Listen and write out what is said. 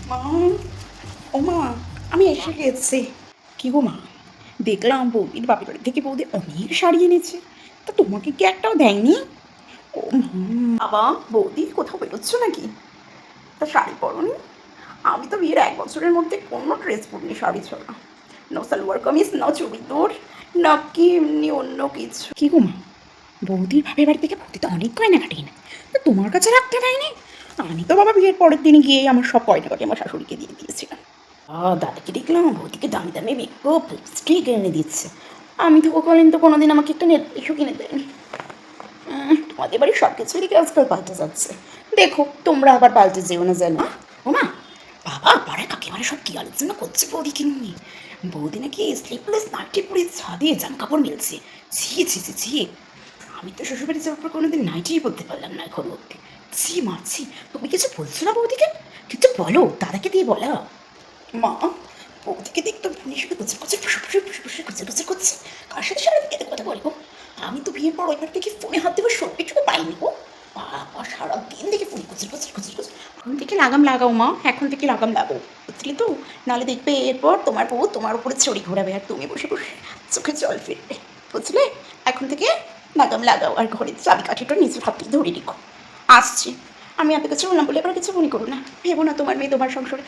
মা, ও মা, আমি এসে গেছি। কি গো মা, দেখলাম বৌদির বাপের বাড়ি থেকে বৌদি অনেক শাড়ি এনেছে, তা তোমাকে কি একটাও দেয়নি? ও মা, বাবা বৌদি কোথাও বেরোচ্ছ নাকি? তা শাড়ি পরোনি? আমি তো বিয়ের 1 বছরের মধ্যে কোনো ড্রেস পরিনি শাড়ি ছাড়া। না সালোয়ার কামিজ, না চুড়িদার, না কি এমনি অন্য কিছু। কি গো মা, বৌদির বাপের বাড়ি থেকে বৌদি তো অনেক গয়নাগাটি এনে, তো তোমার কাছে রাখতে দেয়নি? আমি তো বাবা বিয়ের পরের দিনে গিয়ে আমার সব গয়নাগাটি আমার শাশুড়িকে দিয়ে দিয়েছিলাম। দাদাকে দেখলাম বৌদিকে দামি দামি মেকআপ লিপস্টিক এনে দিচ্ছে। আমি তো কখনো তো কোনোদিন আমাকে একটা নেল পালিশও কিনে দেয়নি। তোমাদের বাড়ির সব কিছুরই কি আজকাল পাল্টে যাচ্ছে। দেখো তোমরা আবার পাল্টে যেও না যেন। ও মা, বাবা পাড়ায় কাকিমারা সব কি আলোচনা করছে বৌদিকে নিয়ে। বৌদি নাকি স্লিপলেস নাইটি পরে ছাদে জামা কাপড় মিলছে। ছি ছি ছি ছি, আমি তো শ্বশুরবাড়ি যাওয়ার পর কোনোদিন নাইটিই বলতে পারলাম না এখন অব্দি। ছি মারছি। তুমি কিছু বলছো না বৌদিকে? কিছু বলো, দাদাকে দিয়ে বলা। মা, বৌদিকে দেখতো ফোনে শুধু কুচি কুচি ফুসে কুচি কুচি করছে। কার সাথে সারাদিন এত কথা বলবো? আমি তো বিয়ের পর ওইবার থেকে ফোনে হাত দেওয়ার সময়টুকু পাইনি গো। বাবা সারাদিন দেখে ফোনে কুচি কুচি কুচি কুচি। এখন থেকে লাগাম লাগাও মা, এখন থেকে লাগাম লাগাও, বুঝলি তো? নাহলে দেখবে এরপর তোমার বউ তোমার উপরে চড়ি ঘোরাবে আর তুমি বসে বসে চোখে জল ফিরবে, বুঝলে? এখন থেকে লাগাম লাগাও আর ঘরের চাবিকাঠিটা নিজের হাতে ধরে রেখো। আসছি। আমি এত কিছু বললাম বলে এবার কিছু মনে করো না, ভেবো না তোমার মেয়ে তোমার সংসারে